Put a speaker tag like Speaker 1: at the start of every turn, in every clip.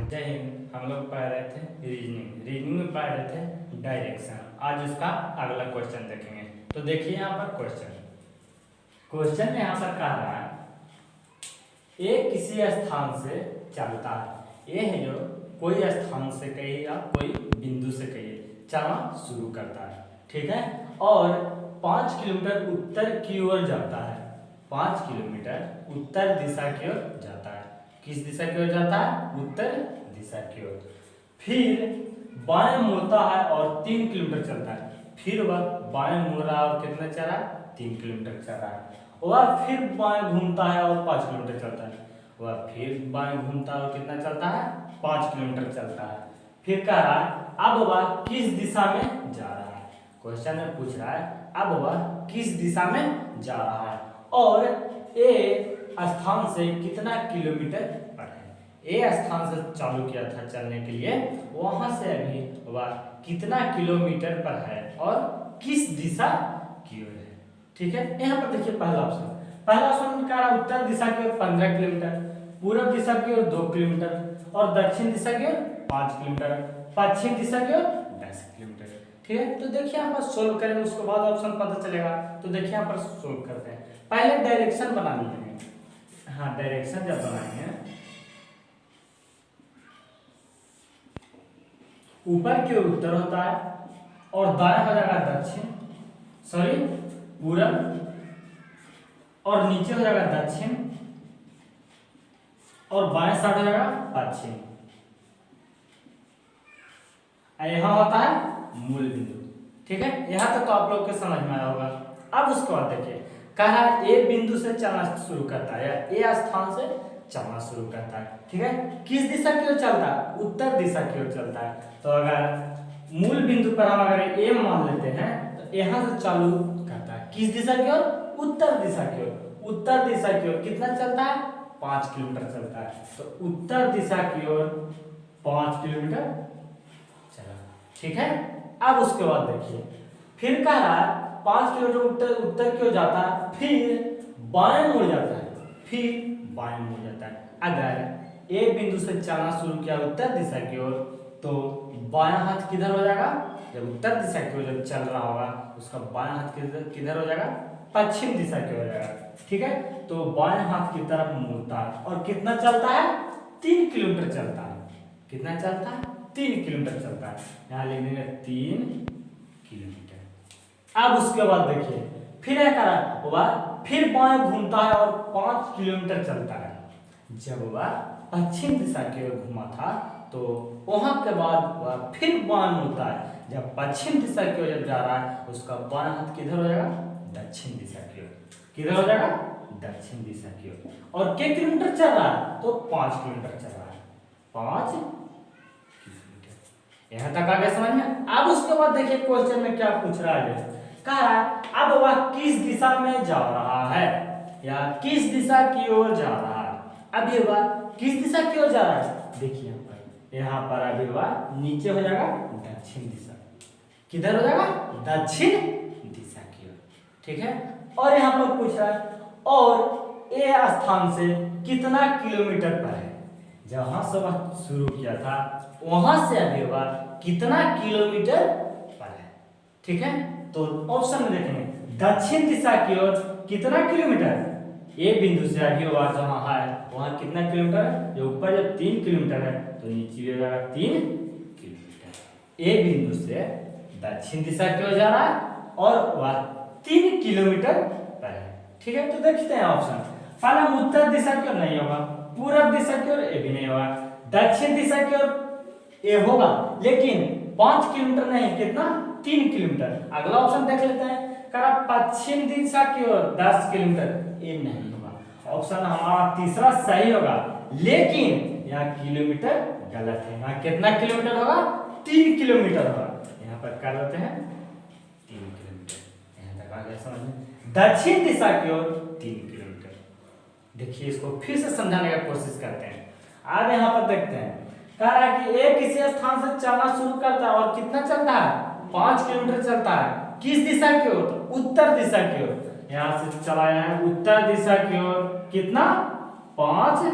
Speaker 1: जय हिंद। हम लोग पढ़ रहे थे रीजनिंग में पढ़ रहे थे डायरेक्शन। आज उसका अगला क्वेश्चन देखेंगे। तो देखिए यहाँ पर क्वेश्चन में यहाँ पर कह रहा है ए किसी स्थान से चलता है। ए है जो कोई स्थान से कहिए या कोई बिंदु से कहिए चलना शुरू करता है, ठीक है, और 5 किलोमीटर उत्तर की ओर जाता है। 5 किलोमीटर उत्तर दिशा की ओर जाता है। किस दिशा की ओर जाता है? उत्तर दिशा की ओर। फिर बाएं मुड़ता है और 3 किलोमीटर चलता है। फिर वह बाएं मुड़ रहा है और कितना चल रहा है? 3 किलोमीटर चल रहा है। वह फिर बाएं घूमता है और 5 किलोमीटर चलता है। वह फिर बाएं घूमता है और कितना चलता है? 5 किलोमीटर चलता है। फिर कह रहा है अब वह किस दिशा में जा रहा है। क्वेश्चन में पूछ रहा है अब वह किस दिशा में जा रहा है और ए स्थान से कितना किलोमीटर पर है। ए स्थान से चालू किया था चलने के लिए, वहां से अभी वह कितना किलोमीटर पर है और किस दिशा की ओर है, ठीक है। यहाँ पर देखिए पहला ऑप्शन में कह रहा उत्तर दिशा की ओर 15 किलोमीटर, पूर्व दिशा की ओर 2 किलोमीटर और दक्षिण दिशा की ओर 5 किलोमीटर, पश्चिम दिशा की ओर 10 किलोमीटर, ठीक है। तो देखिए यहाँ पर सोल्व करेंगे, उसके बाद ऑप्शन पता चलेगा। तो देखिए यहाँ पर सोल्व करते हैं। पहले डायरेक्शन बना लेंगे। हाँ, डायरेक्शन जब बनाएंगे ऊपर की ओर उत्तर होता है और दाएं हो जाएगा दक्षिण, सॉरी पूरब, और नीचे हो जाएगा दक्षिण और बाएं साइड हो जाएगा पश्चिम। यहां होता है मूल बिंदु, ठीक है। यहां तक तो आप लोग के समझ में आया होगा। अब उसके बाद देखिए कहा ए बिंदु से चलना शुरू करता है या ए स्थान से चलना शुरू करता है, ठीक है। किस दिशा की ओर चलता है? उत्तर दिशा की ओर चलता है। तो अगर मूल बिंदु पर हम अगर ए मान लेते हैं तो यहां से चालू करता है किस दिशा की ओर? उत्तर दिशा की ओर। उत्तर दिशा की ओर कितना चलता है? 5 किलोमीटर चलता है। तो उत्तर दिशा की ओर 5 किलोमीटर चला, ठीक है। अब उसके बाद देखिए फिर कह रहा है 5 किलोमीटर उत्तर की ओर जाता है, फिर बाएं मुड़ जाता है, फिर बाएं मुड़ जाता है। अगर ए बिंदु से चलना शुरू किया उत्तर दिशा की ओर तो बायां हाथ किधर हो जाएगा? जब उत्तर दिशा की ओर जब चल रहा होगा उसका बायां हाथ किधर हो जाएगा? पश्चिम दिशा की हो जाएगा, ठीक है। तो बाएं हाथ की तरफ मुड़ता है और कितना चलता है? 3 किलोमीटर चलता है। कितना चलता है? 3 किलोमीटर चलता है। यहाँ लिख देंगे 3 किलोमीटर। अब उसके बाद देखिए फिर फिर बाएं घूमता है और 5 किलोमीटर चलता है। जब वह पश्चिम दिशा की ओर घूमा था तो वहां के बाद वह फिर बाएं मुड़ता है। जब पश्चिम दिशा की ओर जब जा रहा है उसका बाएं हाथ किधर हो जाएगा? दक्षिण दिशा की ओर। किधर हो जाएगा? दक्षिण दिशा की ओर। और कितने किलोमीटर चल रहा है? तो 5 किलोमीटर चल रहा है। 5 किलोमीटर। यहां तक आ गया समझ में? अब उसके बाद देखिए क्वेश्चन में क्या पूछ रहा है। कह रहा है अब वह किस दिशा में जा रहा है या किस दिशा की ओर जा रहा है। अब ये वह किस दिशा की ओर जा रहा है? देखिए यहाँ पर अभी वह नीचे हो जाएगा दक्षिण दिशा। किधर हो जाएगा? दक्षिण दिशा की ओर, ठीक है। और यहाँ पर पूछ रहा है और ए स्थान से कितना किलोमीटर पर है। जहां से वह शुरू किया था वहां से अभी वह कितना किलोमीटर पर है, ठीक है। तो ऑप्शन में देखेंगे दक्षिण दिशा की ओर कितना किलोमीटर? ए बिंदु से अभी वह जहां है वहां कितना किलोमीटर है? जो ऊपर जब 3 किलोमीटर है तो नीचे हो जाएगा 3 किलोमीटर। ए बिंदु से दक्षिण दिशा की ओर जा रहा है और वह 3 किलोमीटर पर है, ठीक है। तो देखते हैं ऑप्शन। पहला उत्तर दिशा की ओर नहीं होगा, पूर्व दिशा की ओर ए भी नहीं होगा, दक्षिण दिशा की ओर ए होगा लेकिन 5 किलोमीटर नहीं, कितना? 3 किलोमीटर। अगला ऑप्शन देख लेते हैं। करा पश्चिम दिशा की ओर 10 किलोमीटर, ए नहीं होगा। ऑप्शन हमारा तीसरा सही होगा लेकिन यहाँ किलोमीटर गलत है। यहाँ कितना किलोमीटर होगा? 3 किलोमीटर होगा। यहाँ पर कर लेते हैं 3 किलोमीटर। यहाँ तक आ गया समझ में? दक्षिण दिशा की ओर 3 किलोमीटर। देखिए इसको फिर से समझाने का कोशिश करते हैं। अब यहाँ पर देखते हैं कह रहा है कि ए किसी स्थान से चलना शुरू करता है और कितना चलता है? 5 किलोमीटर चलता है। किस दिशा की ओर? उत्तर दिशा की ओर। यहाँ से चलाया है उत्तर दिशा की ओर, कितना 5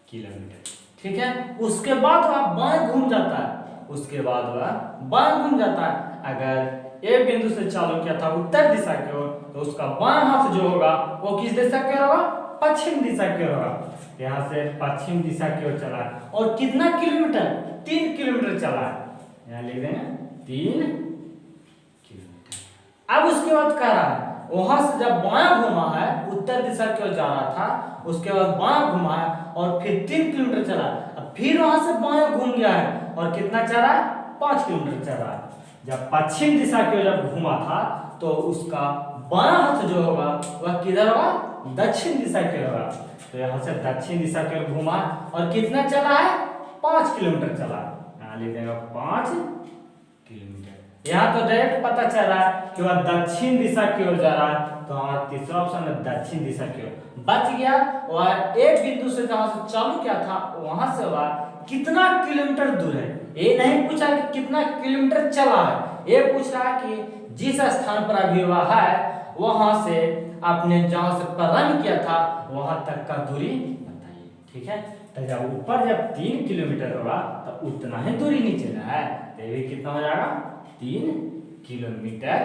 Speaker 1: किलोमीटर। ठीक है, उसके बाद वह बाएं घूम जाता है, उसके बाद वह बाएं घूम जाता है। अगर एक बिंदु से चालू किया था उत्तर दिशा की ओर, तो उसका बाएं हाथ जो होगा वो किस दिशा की ओर होगा, पश्चिम दिशा की ओर होगा। यहाँ से पश्चिम दिशा की ओर चला है और कितना किलोमीटर, 3 किलोमीटर चला है। यहाँ लिख देंगे 3 किलोमीटर। अब उसके बाद कह रहा है वहां से जब बायां घुमा है, उत्तर दिशा की ओर जा रहा था, उसके बाद बायां घुमा है और फिर 3 किलोमीटर चला, अब फिर वहां से बायां घूम गया है और कितना चला है, 5 किलोमीटर चला है। जब पश्चिम दिशा की ओर जब घुमा था तो उसका बायां हाथ जो होगा वह किधर होगा, दक्षिण दिशा की ओर होगा। तो यहाँ से दक्षिण दिशा की ओर घुमा और कितना चला है, 5 किलोमीटर चला है। यहाँ लिख देगा 5 किलोमीटर। यहाँ तो डायरेक्ट पता चल रहा है कि वह दक्षिण दिशा की ओर जा रहा है, तो हमारा तीसरा ऑप्शन है दक्षिण दिशा की ओर। बच गया, वह एक बिंदु से जहां से चालू किया था वहां से वह कितना किलोमीटर दूर है। ये नहीं पूछा कि कितना किलोमीटर चला है, ये पूछ रहा है कि जिस स्थान पर अभी वह है वहां से आपने जहां से प्रारंभ किया था वहां तक का दूरी बताइए। ठीक है, तो जब ऊपर जब 3 किलोमीटर होगा तो उतना ही दूरी नीचे ना है, तो ये भी कितना हो जाएगा, 3 किलोमीटर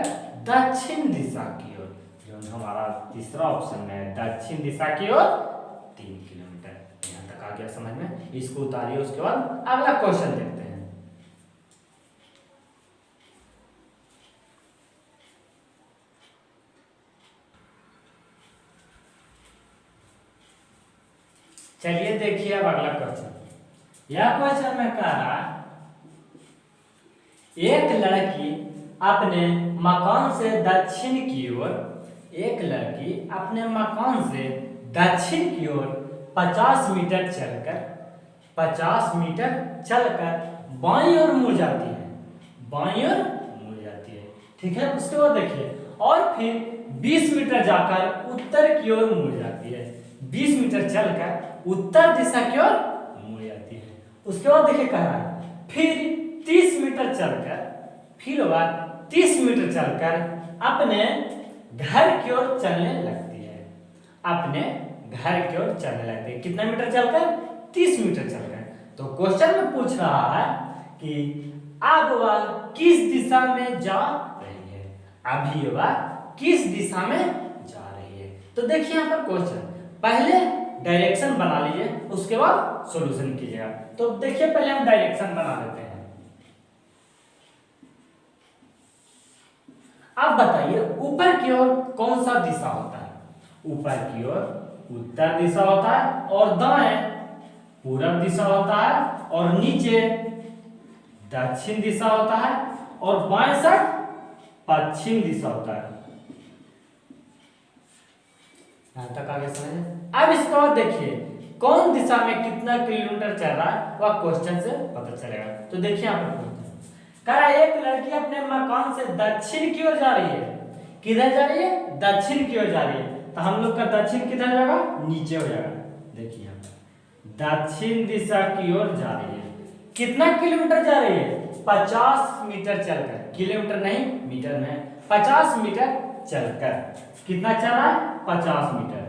Speaker 1: दक्षिण दिशा की ओर। जो हमारा तीसरा ऑप्शन है दक्षिण दिशा की ओर 3 किलोमीटर। यहाँ तक आ गया समझ में, इसको उतारिए, उसके बाद अगला क्वेश्चन देखते हैं। चलिए देखिए अब अगला क्वेश्चन। यह क्वेश्चन में कह रहा है एक लड़की अपने मकान से दक्षिण की ओर, एक लड़की अपने मकान से दक्षिण की ओर 50 मीटर चलकर बाईं ओर मुड़ जाती है, बाईं ओर मुड़ जाती है। ठीक है, उसके बाद देखिए और फिर 20 मीटर जाकर उत्तर की ओर मुड़ जाती है, 20 मीटर चलकर उत्तर दिशा की ओर मुड़ जाती है। उसके बाद देखिए कह रहा है फिर 30 मीटर चलकर, फिर बाद 30 मीटर चलकर अपने घर की ओर चलने लगती है, अपने घर की ओर चलने लगती है। कितना मीटर चलकर, 30 मीटर चलकर। तो क्वेश्चन में पूछ रहा है कि अब वह किस दिशा में जा रही है, अभी वह किस दिशा में जा रही है। तो देखिए यहाँ पर क्वेश्चन, पहले डायरेक्शन बना लीजिए, उसके बाद सॉल्यूशन कीजिएगा। तो देखिए पहले हम डायरेक्शन बना लेते हैं। अब बताइए ऊपर की ओर कौन सा दिशा होता है, ऊपर की ओर उत्तर दिशा होता है और दाएं पूरब दिशा होता है और नीचे दक्षिण दिशा होता है और बाएं साइड पश्चिम दिशा होता है। यहां तक आगे समझे। अब इसके बाद देखिए कौन दिशा में कितना किलोमीटर चल रहा है वह क्वेश्चन से पता चलेगा। तो देखिए यहाँ पर कह रहा है एक लड़की अपने मकान से दक्षिण की ओर जा रही है, किधर जा रही है, दक्षिण की ओर जा रही है। तो हम लोग का दक्षिण किधर जाएगा, नीचे हो जाएगा। देखिए यहाँ दक्षिण दिशा की ओर जा रही है, कितना किलोमीटर जा रही है, 50 मीटर चलकर, किलोमीटर नहीं मीटर में, 50 मीटर चलकर। कितना चल रहा है, 50 मीटर,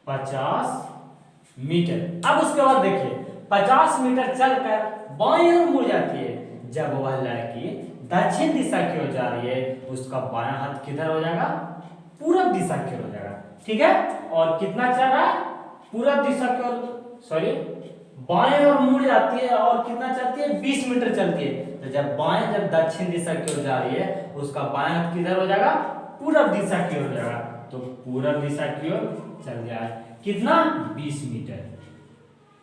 Speaker 1: 50 मीटर। अब उसके बाद देखिए 50 मीटर चलकर बाईं ओर मुड़ जाती है। जब वह लड़की दक्षिण दिशा की ओर जा रही है उसका बायां हाथ किधर हो जाएगा, पूरब दिशा की ओर हो जाएगा। ठीक है, और कितना चल रहा है, पूरब दिशा की ओर, सॉरी बाएं ओर मुड़ जाती है और कितना चलती है, 20 मीटर चलती है। तो जब बाएं जब दक्षिण दिशा की ओर जा रही है उसका बायां हाथ किधर हो जाएगा, पूरब दिशा की ओर हो जाएगा। तो पूरब दिशा की ओर चल गया है, कितना, 20 मीटर,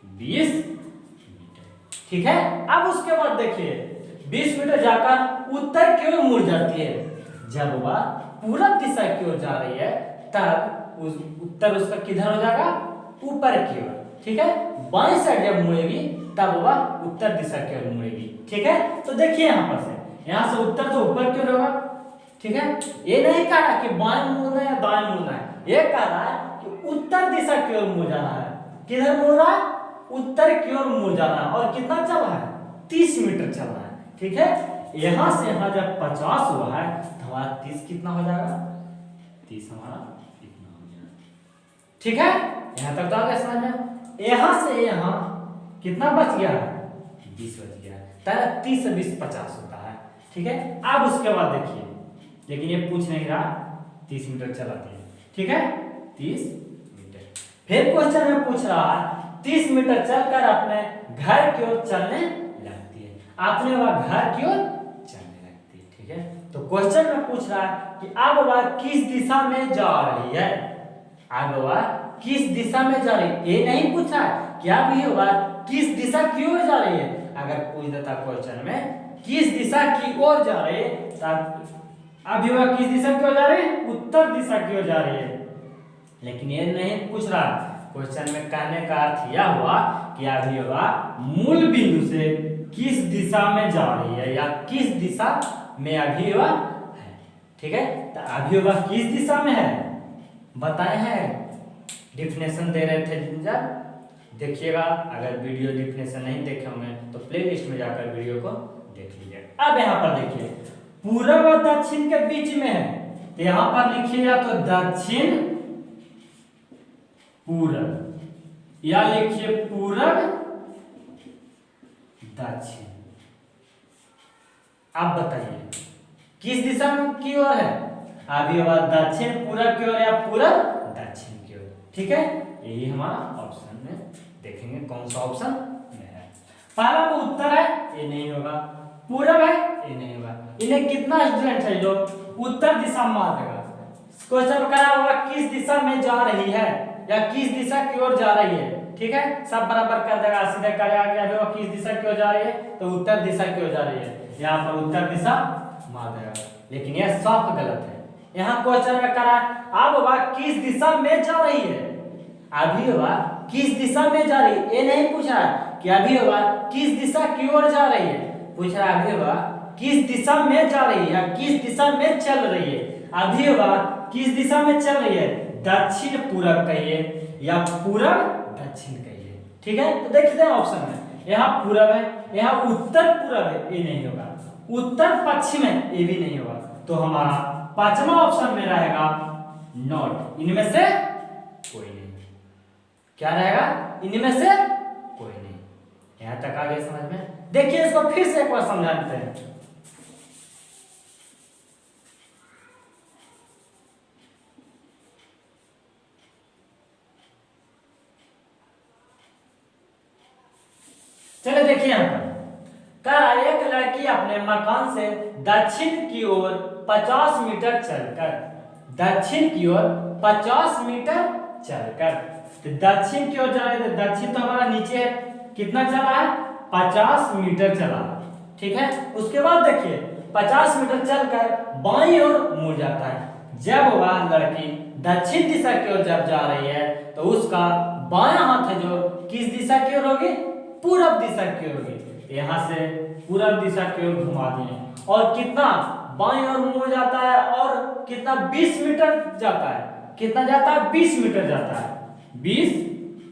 Speaker 1: 20 मीटर। ठीक है, अब उसके बाद देखिए 20 मीटर जाकर उत्तर की ओर मुड़ जाती है। जब वह पूरब दिशा की ओर जा रही है तब उस उत्तर उसका किधर हो जाएगा, ऊपर की ओर। ठीक है, बाएं साइड जब मुड़ेगी तब वह उत्तर दिशा की ओर मुड़ेगी। ठीक है, तो देखिए यहाँ पर से, यहाँ से उत्तर तो ऊपर की ओर होगा। ठीक है, ये नहीं कह रहा कि बाएं मुड़ना है या दाएं मुड़ना है, ये कह रहा है कि उत्तर दिशा की ओर मुड़ जाना है। किधर मुड़ रहा है, उत्तर की ओर मुड़ जाना है। और कितना चल रहा है, 30 मीटर चल रहा है। ठीक है, यहां से यहां जब 50 हुआ है तो हमारा 30 कितना हो जाएगा, 30 हमारा इतना हो गया। ठीक है, यहाँ तक तो आ गया समझ में। यहाँ से यहाँ कितना बच गया है, 20 बच गया है। 30 से 20 50 होता है। ठीक है, अब उसके बाद देखिए, लेकिन ये पूछ नहीं रहा 30 मीटर चलाती है। ठीक है, 30 मीटर। फिर क्वेश्चन में पूछ रहा है 30 मीटर चलकर अपने घर की ओर चलने लगती है। आपने वह घर की ओर चलने लगती है। ठीक है, तो क्वेश्चन में पूछ रहा है कि अब वह किस दिशा में जा रही है। अब वह किस दिशा में जा रही है, ये नहीं पूछा है कि अब ये वह किस दिशा की ओर जा रही है। अगर पूछ देता क्वेश्चन में किस दिशा की ओर जा रही है, अभी वह किस दिशा की ओर जा रही है, उत्तर दिशा की ओर जा रही है। लेकिन ये नहीं पूछ रहा। क्वेश्चन में कहने का अर्थ यह हुआ कि अभी वह मूल बिंदु से किस दिशा में जा रही है या किस दिशा में अभी वह है। ठीक है, तो अभी वह किस दिशा में है बताए हैं, डिफिनेशन दे रहे थे जब, देखिएगा। अगर वीडियो डिफिनेशन नहीं देखे होंगे तो प्लेलिस्ट में जाकर वीडियो को देख लीजिए। अब यहाँ पर देखिए पूरब और दक्षिण के बीच में है, तो यहाँ पर लिखिएगा तो दक्षिण पूरब, या लिखिए पूरब दक्षिण। अब बताइए किस दिशा में की ओर है, अभी वह दक्षिण पूरब की ओर या पूरब दक्षिण की ओर। ठीक है, यही हमारा ऑप्शन में देखेंगे कौन सा ऑप्शन में है। पहला वो उत्तर है, ये नहीं होगा। पूरब है, ये नहीं होगा। इन्हें कितना स्टूडेंट है जो उत्तर दिशा में मार देगा। क्वेश्चन करा होगा किस दिशा में जा रही है या किस दिशा की ओर जा रही है। ठीक है, सब बराबर कर देगा, सीधे करेगा क्या किस दिशा की ओर जा रही है, तो उत्तर दिशा की ओर जा रही है। यहाँ पर उत्तर दिशा मार देगा, लेकिन यह साफ गलत है। यहाँ क्वेश्चन में करा अब वह किस दिशा में जा रही है, अभी वह किस दिशा में जा रही है, ये नहीं पूछा है कि अभी वह किस दिशा की ओर जा रही है, पूछ रहा है अभी वह किस दिशा में जा रही है या किस दिशा में चल रही है। अभी वह किस दिशा में चल रही है, दक्षिण पूरब कहिए या पूरब दक्षिण कहिए। ठीक है, तो देखते हैं ऑप्शन में, यहाँ पूरब है, यहाँ उत्तर पूरब है, ये नहीं होगा। उत्तर पश्चिम है, ये भी नहीं होगा। तो हमारा पांचवा ऑप्शन में रहेगा नॉट, इनमें से कोई नहीं। क्या रहेगा, इनमें से कोई नहीं। यहां तक आ गया समझ में। देखिए इसको फिर से एक बार समझाते हैं। चलिए देखिए यहाँ पर कह एक लड़की अपने मकान से दक्षिण की ओर 50 मीटर चलकर, दक्षिण की ओर 50 मीटर चलकर, तो दक्षिण की ओर जा रही है, दक्षिण तो हमारा नीचे है, कितना चला है 50 मीटर चला। ठीक है, उसके बाद देखिए 50 मीटर चलकर बाईं ओर मुड़ जाता है। जब वह लड़की दक्षिण दिशा की ओर जब जा रही है तो उसका बायां हाथ है जो किस दिशा की ओर होगी, पूरब दिशा की ओर होगी। यहाँ से पूरब दिशा की ओर घुमा दिए और कितना बाईं ओर मुड़ जाता है और कितना 20 मीटर जाता है, कितना जाता है 20 मीटर जाता है, 20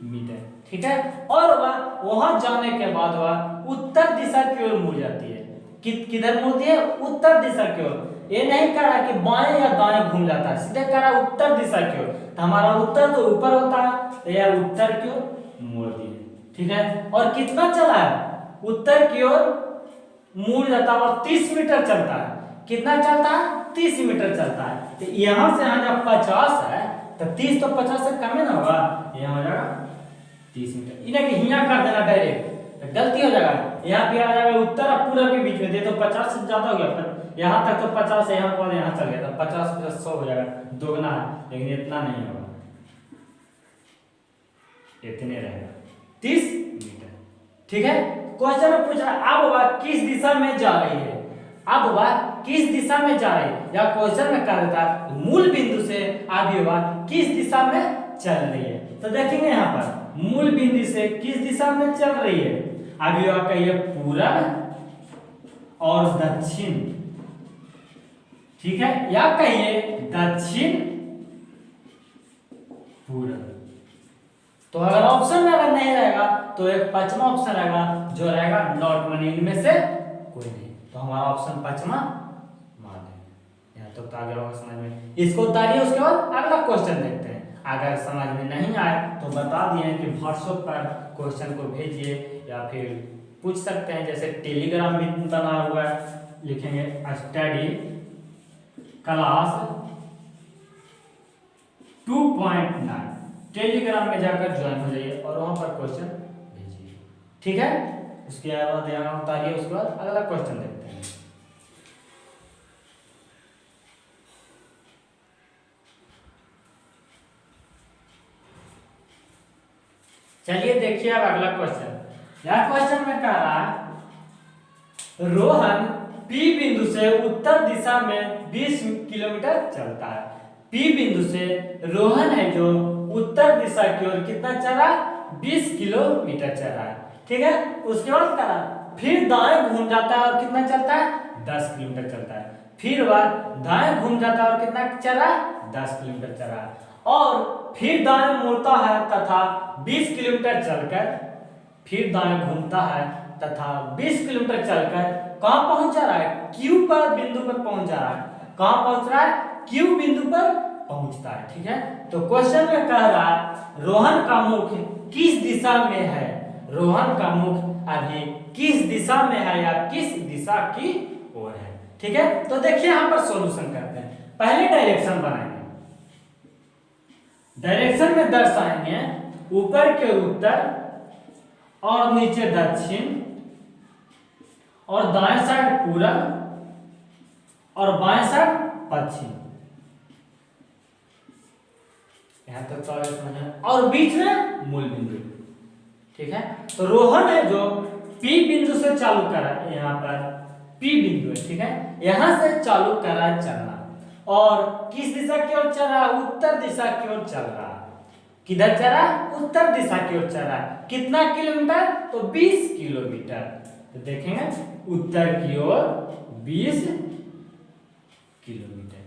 Speaker 1: मीटर। ठीक है, और वह वहां जाने के बाद वह उत्तर दिशा की ओर मुड़ जाती है। किधर मुड़ती है, उत्तर दिशा की ओर। ये नहीं करा कि बाएं या दाएं घूम जाता है, सीधे करा उत्तर दिशा की ओर। तो हमारा उत्तर तो ऊपर होता है, तो यह उत्तर की ओर मुड़ दिए। ठीक है, और कितना चला है, उत्तर की ओर मुड़ जाता है और 30 मीटर चलता है। कितना चलता है, 30 मीटर चलता है। तो यहां से यहाँ जब 50 है तो 30 तो 50 से कम है ना होगा, यहाँ हो जाएगा 30 मीटर। इन्हें यहाँ कर देना डायरेक्ट, तो गलती हो जाएगा। यहाँ पे आ जाएगा उत्तर और पूरब के बीच में, दे तो 50 से ज्यादा हो गया, यहाँ तक तो 50 है, यहाँ पर यहाँ चल गया, तो 50 + 100 हो जाएगा, दोगुना है, लेकिन इतना नहीं होगा, इतने रहेगा 30 मीटर। ठीक है, क्वेश्चन में पूछ रहा है अब वह किस दिशा में जा रही है, अब वह किस दिशा में जा रही है, या क्वेश्चन में कहा देता है मूल बिंदु से अभी वह किस दिशा में चल रही है। तो देखेंगे यहाँ पर मूल बिंदु से किस दिशा में चल रही है, अभी वह कहिए पूरब और दक्षिण। ठीक है, या कहिए दक्षिण पूरब। तो अगर ऑप्शन में अगर नहीं रहेगा तो एक पांचवा ऑप्शन रहेगा जो रहेगा नॉट, माने इनमें से कोई नहीं। तो हमारा ऑप्शन पांचवा मान लेंगे। यहाँ तक तो आ गया होगा समझ में। इसको उतारिए, उसके बाद अगला क्वेश्चन देखते हैं। अगर समझ में नहीं आए तो बता दिए कि व्हाट्सएप पर क्वेश्चन को भेजिए या फिर पूछ सकते हैं, जैसे टेलीग्राम भी बना हुआ है, लिखेंगे स्टडी क्लास 2.9, टेलीग्राम में जाकर ज्वाइन हो जाइए और वहां पर क्वेश्चन भेजिए, ठीक है। उसके बाद यहाँ उतारिए, उसके बाद अगला क्वेश्चन देखते हैं। चलिए देखिए अब अगला क्वेश्चन। यह क्वेश्चन में कह रहा है रोहन P बिंदु से उत्तर दिशा में 20 किलोमीटर चलता है। P बिंदु से रोहन है जो उत्तर दिशा की ओर कितना चला, 20 किलोमीटर चला है, ठीक है। उसके बाद कह रहा फिर दाएं घूम जाता है और कितना चलता है, 10 किलोमीटर चलता है। फिर बाद दाएं घूम जाता है और कितना चला, 10 किलोमीटर चला है। और फिर दाएं मुड़ता है तथा 20 किलोमीटर चलकर, फिर दाएं घूमता है तथा 20 किलोमीटर चलकर कहां पहुंच जा रहा है, Q पर बिंदु पर पहुंच जा रहा है। कहां पहुंच रहा है, Q बिंदु पर पहुंचता है, ठीक है। तो क्वेश्चन में कह रहा है रोहन का मुख किस दिशा में है, रोहन का मुख अभी किस दिशा में है या किस दिशा की ओर है, ठीक है। तो देखिए यहां पर सॉल्यूशन करते हैं। पहले डायरेक्शन बनाएंगे, डायरेक्शन में दर्शाएंगे ऊपर के उत्तर और नीचे दक्षिण और दाएं साइड पूरब और बाएं साइड पश्चिम, यहां तक तो समझ में। और बीच में मूल बिंदु, ठीक है। तो रोहन है जो P बिंदु से चालू करा, यहाँ पर P बिंदु है, ठीक है। यहां से चालू करा चलना और किस दिशा की ओर चल रहा है, उत्तर दिशा की ओर चल रहा है। किधर चल रहा है, उत्तर दिशा की ओर चल रहा है। कितना किलोमीटर, तो 20 किलोमीटर। तो देखेंगे उत्तर की ओर 20 किलोमीटर,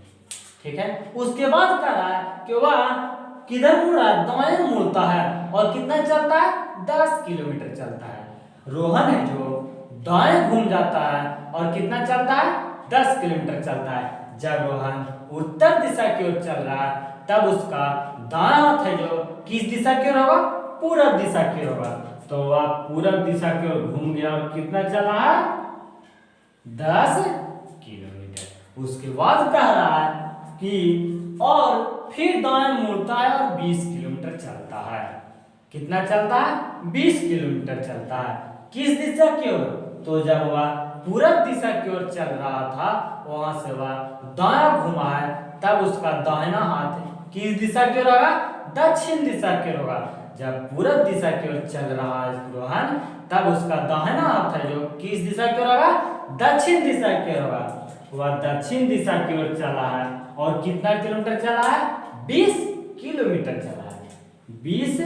Speaker 1: ठीक है। उसके बाद कह रहा है कि वह किधर मुड़ रहा है, दाएं मुड़ता है और कितना चलता है, 10 किलोमीटर चलता है। रोहन है जो दाएं घूम जाता है और कितना चलता है, 10 किलोमीटर चलता है। जब रोहन उत्तर दिशा की ओर चल रहा है तब उसका दायां हाथ है जो किस दिशा की ओर होगा, पूरब दिशा की ओर होगा। तो वह पूरब दिशा की ओर घूम गया और कितना चला है, 10 किलोमीटर। उसके बाद कह रहा है कि और फिर दाएं मुड़ता है और 20 किलोमीटर चलता है। कितना चलता है, 20 किलोमीटर चलता है। किस दिशा की ओर, तो जब वह पूरब दिशा की ओर चल रहा था वहां से वह दायां घुमा है तब उसका दाहिना हाथ किस दिशा की ओर होगा, दक्षिण दिशा की ओर होगा। जब पूरब दिशा की ओर चल रहा है रोहन तब उसका दाहिना हाथ है जो किस दिशा की ओर होगा, दक्षिण दिशा की ओर होगा। वह दक्षिण दिशा की ओर चला है और कितना किलोमीटर चला है, 20 किलोमीटर चला है, 20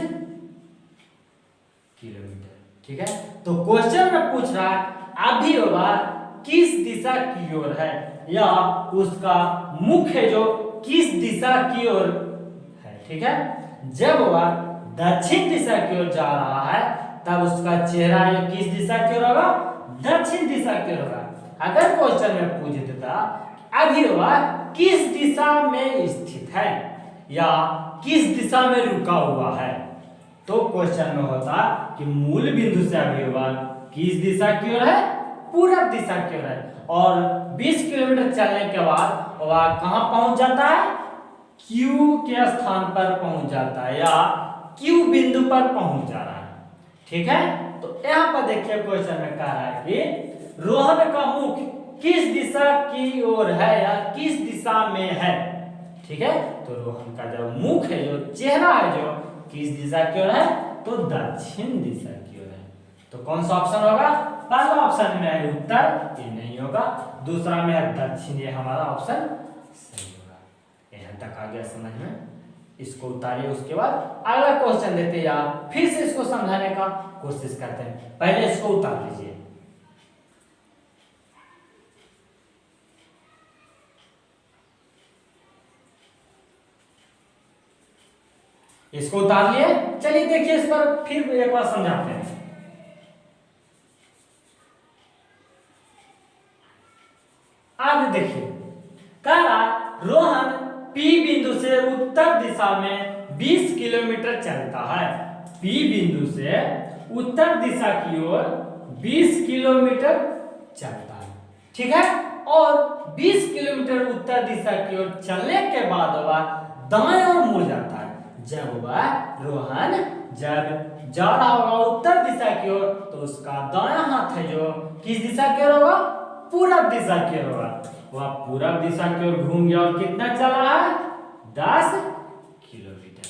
Speaker 1: किलोमीटर, ठीक है। तो क्वेश्चन में पूछ रहा है अभी वह किस दिशा की ओर है या उसका मुख है जो किस दिशा की ओर है, ठीक है। जब वह दक्षिण दिशा की ओर जा रहा है तब उसका चेहरा जो किस दिशा की ओर होगा, दक्षिण दिशा की ओर होगा। अगर क्वेश्चन में पूछ देता अभी वह किस दिशा में स्थित है या किस दिशा में रुका हुआ है, तो क्वेश्चन में होता कि मूल बिंदु से अभी वह किस दिशा की ओर है, पूरब दिशा की ओर है। और 20 किलोमीटर चलने के बाद वह कहां पहुंच जाता है, Q के स्थान पर पहुंच जाता है या Q बिंदु पर पहुंच जा रहा है, ठीक है। तो यहां पर देखिए क्वेश्चन में कह रहा है कि रोहन का मुख किस दिशा की ओर है या किस दिशा में है, ठीक है। तो रोहन का जो मुख है, जो चेहरा है, जो किस दिशा की ओर है, तो दक्षिण दिशा की ओर है। तो कौन सा ऑप्शन होगा, पहला ऑप्शन में है उत्तर, ये नहीं होगा। दूसरा में है दक्षिण, ये हमारा ऑप्शन सही होगा। यहां तक आ गया समझ में। इसको उतारिए, उसके बाद अगला क्वेश्चन देते हैं या फिर से इसको समझाने का कोशिश करते हैं। पहले इसको उतार लीजिए, इसको उतार लिए। चलिए देखिए इस पर फिर एक बार समझाते हैं। आज देखिए कह रहा उत्तर दिशा में 20 किलोमीटर चलता है। P बिंदु से उत्तर दिशा की ओर 20 किलोमीटर चलता है, ठीक है। और 20 किलोमीटर उत्तर दिशा की ओर चलने के बाद वह दाएं ओर मुड़ जाता है। जब वह रोहन जब जा रहा होगा उत्तर दिशा की ओर, तो उसका दायां हाथ है जो किस दिशा की ओर होगा? पूरब दिशा की ओर होगा। वह पूरब दिशा की ओर घूम गया और कितना चला है? 10 किलोमीटर,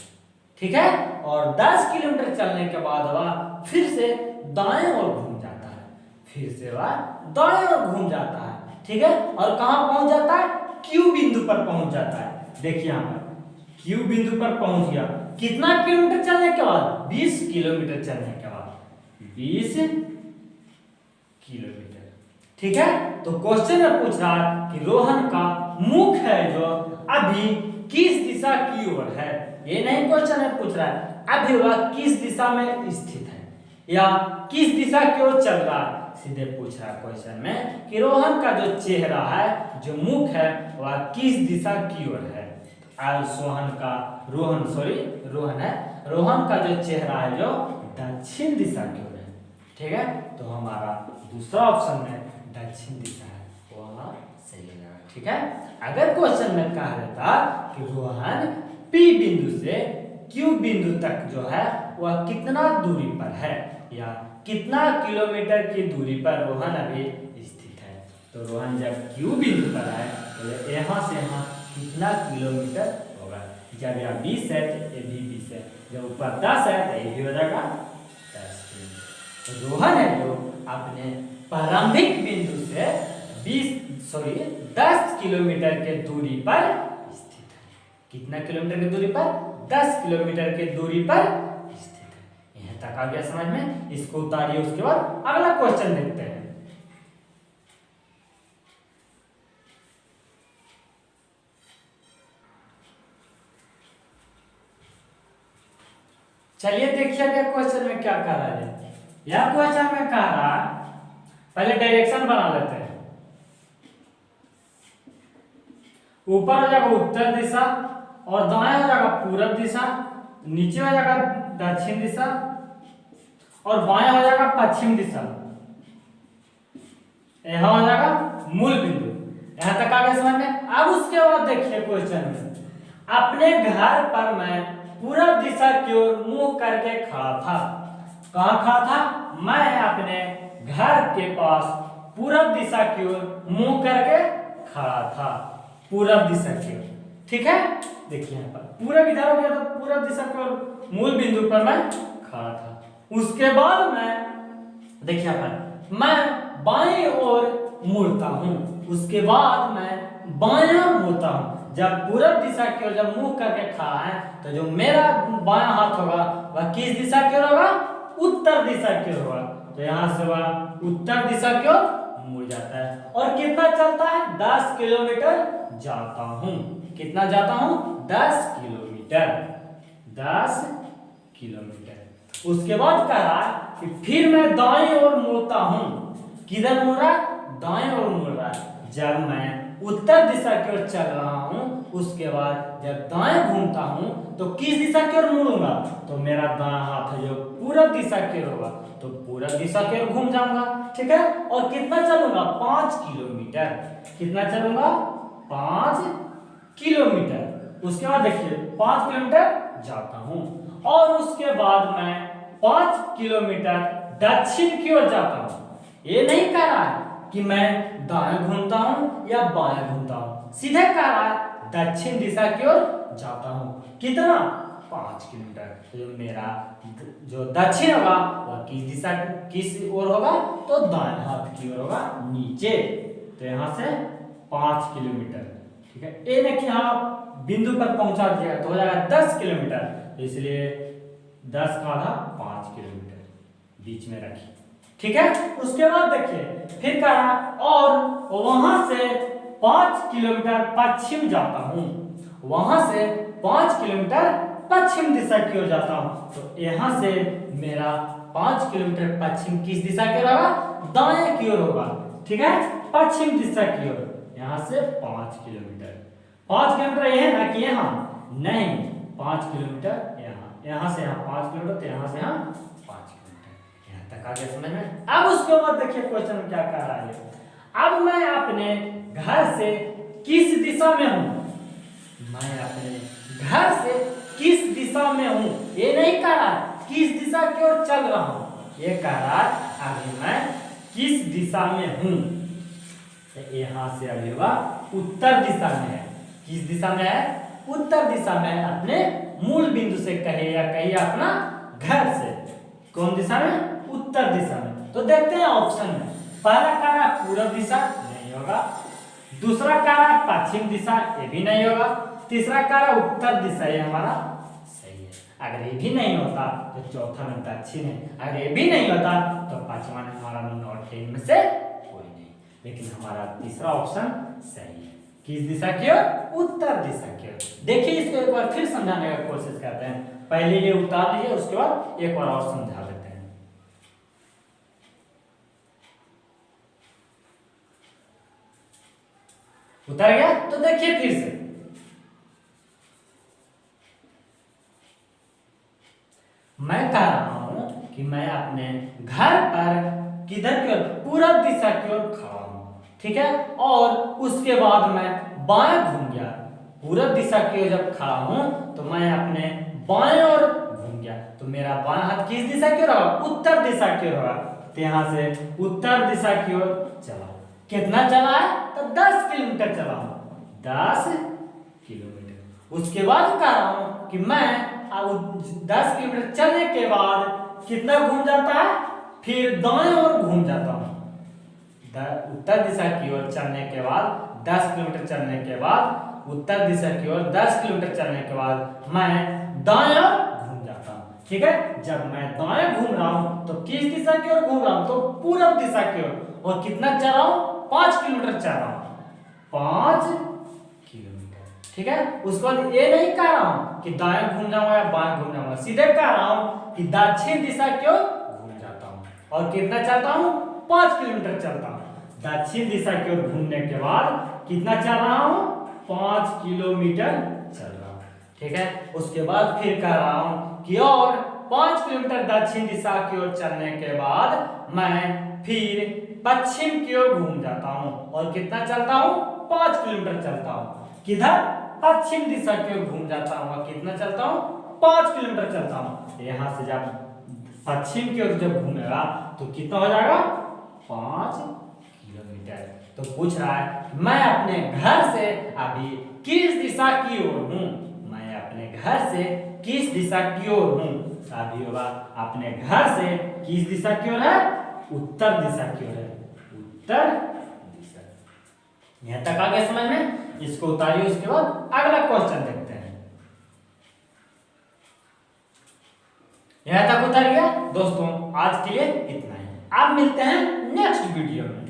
Speaker 1: ठीक है। और 10 किलोमीटर चलने के बाद वह फिर से दाएं ओर घूम जाता है, फिर से वह दाएं ओर घूम जाता है, ठीक है। और कहां पहुंच जाता है? Q बिंदु पर पहुंच जाता है। देखिए यहां पर Q बिंदु पर पहुंच गया। कितना किलोमीटर चलने के बाद? 20 किलोमीटर चलने के बाद 20 किलोमीटर, ठीक है। तो क्वेश्चन में पूछ रहा है कि रोहन का मुख है जो अभी किस दिशा की ओर है। ये नहीं क्वेश्चन में पूछ रहा है अभी वह किस दिशा में स्थित है या किस दिशा की ओर चल रहा है। सीधे पूछ रहा है क्वेश्चन में कि रोहन का जो चेहरा है, जो मुख है, वह किस दिशा की ओर है। आज रोहन का जो चेहरा है जो दक्षिण दिशा की ओर है, ठीक है। तो हमारा दूसरा ऑप्शन में दक्षिण दिशा है, वह सही है, ठीक है। अगर क्वेश्चन में कहा रहता कि रोहन P बिंदु से Q बिंदु तक जो है वह कितना दूरी पर है या कितना किलोमीटर की दूरी पर रोहन अभी स्थित है, तो रोहन जब Q बिंदु पर है तो यहाँ से यहाँ कितना किलोमीटर होगा। जब यह 20 है तो ये भी 20 है, जब ऊपर 10 है तो ये भी हो जाएगा 10 किलोमीटर। रोहन है जो अपने प्रारंभिक बिंदु से 10 किलोमीटर के दूरी पर स्थित है। कितना किलोमीटर की दूरी पर? 10 किलोमीटर के दूरी पर स्थित है। यहाँ तक आ गया समझ में? इसको उतारिए, उसके बाद अगला क्वेश्चन देखते हैं। चलिए देखिए क्या क्वेश्चन में क्या कह रहा है। यह क्वेश्चन में कह रहा, पहले डायरेक्शन बना लेते हैं। ऊपर हो जाएगा उत्तर दिशा और दाएं हो जाएगा पूरब दिशा, नीचे हो जाएगा दक्षिण दिशा और बाएं हो जाएगा पश्चिम दिशा। यहां हो जाएगा मूल बिंदु। यहां तक आ गया समझ में? अब उसके बाद देखिए क्वेश्चन में, अपने घर पर मैं पूरब दिशा की ओर मुंह करके खड़ा था। कहां खड़ा था? मैं अपने घर के पास पूरब दिशा की ओर मुंह करके खड़ा था, पूरब दिशा की ओर, ठीक है। देखिए यहाँ पर पूरब इधर हो गया तो पूरब दिशा की ओर मूल बिंदु पर मैं खड़ा था। उसके बाद मैं देखिए यहाँ पर मैं बाएं ओर मुड़ता हूँ, उसके बाद मैं बायां मुड़ता हूँ। जब पूरब दिशा की ओर जब मुंह करके खड़ा है तो जो मेरा बायां हाथ होगा वह किस दिशा की ओर होगा? उत्तर दिशा की ओर होगा। तो यहाँ से वह उत्तर दिशा की ओर मुड़ जाता है। और कितना चलता है? 10 किलोमीटर जाता हूँ। कितना जाता हूँ? 10 किलोमीटर, 10 किलोमीटर। उसके बाद कह रहा है कि फिर मैं दाएं ओर मुड़ता हूँ। किधर मुड़ रहा है? दाएं ओर मुड़ रहा है। जब मैं उत्तर दिशा की ओर चल रहा हूँ, उसके बाद जब दाएं घूमता हूँ तो किस दिशा की ओर मुड़ूंगा? तो मेरा दायां हाथ है जो पूरब दिशा की ओर होगा, तो पूरब दिशा की ओर घूम जाऊंगा, ठीक है। और कितना चलूंगा? 5 किलोमीटर। कितना चलूंगा? 5 किलोमीटर। उसके बाद देखिए 5 किलोमीटर जाता हूँ और उसके बाद मैं 5 किलोमीटर दक्षिण की ओर जाता हूँ। ये नहीं कह रहा है कि मैं दाएं घूमता हूँ या बाएं घूमता हूँ, सीधे कह रहा है दक्षिण दिशा की ओर जाता हूँ। कितना? 5 किलोमीटर। तो मेरा जो दक्षिण होगा वह किस ओर होगा? तो दाएं हाथ की ओर होगा, नीचे। तो यहाँ से 5 किलोमीटर, ठीक है। ए ने कि यहाँ बिंदु पर पहुंचा दिया तो हो जाएगा 10 किलोमीटर, तो इसलिए 10 का आधा 5 किलोमीटर बीच में रखिए, ठीक है। उसके बाद देखिए फिर कहा और वहां से 5 किलोमीटर पश्चिम जाता हूं, वहां से 5 किलोमीटर पश्चिम दिशा की ओर जाता हूं। तो यहां से मेरा 5 किलोमीटर पश्चिम किस दिशा की ओर होगा? दाएं की ओर होगा, ठीक है, पश्चिम दिशा की ओर। यहां से 5 किलोमीटर, 5 किलोमीटर यह है ना कि यहाँ नहीं, 5 किलोमीटर यहाँ से यहाँ 5 किलोमीटर, तो यहाँ से यहाँ 5 किलोमीटर। यहाँ तक आ गया समझ में। अब उसके बाद देखिए क्वेश्चन में क्या कह रहा है। अब मैं अपने घर से किस दिशा में हूँ, मैं अपने घर से किस दिशा में हूँ, ये नहीं कह रहा किस दिशा की ओर चल रहा हूँ, ये कह रहा है अभी मैं किस दिशा में हूँ। यहाँ से अभी हुआ उत्तर दिशा में है। किस दिशा में है, उत्तर दिशा में है। अपने मूल बिंदु से कहे या कहिए अपना घर से कौन दिशा में, उत्तर दिशा में। तो देखते हैं ऑप्शन में, पहला कह रहा है पूर्व दिशा, नहीं होगा। दूसरा कह रहा है पश्चिम दिशा, ये भी नहीं होगा। तीसरा कह रहा है उत्तर दिशा, ये हमारा सही है। अगर ये भी नहीं होता तो चौथा में दक्षिण है, अगर ये भी नहीं होता तो पांचवा में हमारा नॉर्थ है। इनमें से कोई नहीं, लेकिन हमारा तीसरा ऑप्शन सही है। किस दिशा की ओर, उत्तर दिशा की ओर। देखिए इसको एक बार फिर समझाने का कोशिश करते हैं। पहले ये उतार लीजिए, उसके बाद एक बार और समझा देते हैं। उतर गया, तो देखिए फिर से मैं कह रहा हूं कि मैं अपने घर पर किधर की ओर, पूरब दिशा की ओर खड़ा हूं, ठीक है। और उसके बाद मैं बाएं घूम गया। पूरब दिशा की ओर जब खड़ा हूं तो मैं अपने बाएं ओर घूम गया, तो मेरा बाएं हाथ किस दिशा की ओर होगा, उत्तर दिशा की ओर होगा। तो यहां से उत्तर दिशा की ओर चला। कितना चला है, तो 10 किलोमीटर चला हूं, 10 किलोमीटर। उसके बाद कह रहा हूं कि मैं अब 10 किलोमीटर चलने के बाद कितना घूम जाता है, फिर दाएं ओर घूम जाता हूं। उत्तर दिशा की ओर चलने के बाद 10 किलोमीटर चलने के बाद, उत्तर दिशा की ओर 10 किलोमीटर चलने के बाद मैं दाएं ओर घूम जाता हूं, ठीक है। जब मैं दाएं घूम रहा हूं तो किस दिशा की ओर घूम रहा हूं, तो पूरब दिशा की ओर। और कितना चल रहा हूं, 5 किलोमीटर चल रहा हूं, 5 किलोमीटर, ठीक है। उसके बाद ये नहीं कह रहा हूं कि दाएं घूम जाऊंगा या बाएं घूम जाऊंगा, सीधे कह रहा हूं कि दक्षिण दिशा की ओर घूम जाता हूं। और कितना चलता हूं, 5 किलोमीटर चलता हूं। दक्षिण दिशा की ओर घूमने के बाद कितना चल रहा हूं, 5 किलोमीटर चल रहा हूं, ठीक है। उसके बाद फिर कह रहा हूं कि और 5 किलोमीटर दक्षिण दिशा की ओर चलने के बाद मैं फिर पश्चिम की ओर घूम जाता हूं। और कितना चलता हूं, 5 किलोमीटर चलता हूं। किधर, पश्चिम दिशा की ओर घूम जाता हूं। और कितना चलता हूं, 5 किलोमीटर चलता हूं। यहां से जब पश्चिम की ओर जब घूमेगा तो कितना हो जाएगा, 5 किलोमीटर। तो पूछ रहा है मैं अपने घर से अभी किस दिशा की ओर हूं, मैं अपने घर से किस दिशा की ओर हूं। अभी होगा अपने घर से किस दिशा की ओर है, उत्तर दिशा की ओर है, उत्तर दिशा। यहां तक आ गया समझ में। इसको उतारिए, उसके बाद अगला क्वेश्चन देखते हैं। यहां तक उतर गया दोस्तों, आज के लिए इतना ही। अब मिलते हैं नेक्स्ट वीडियो में।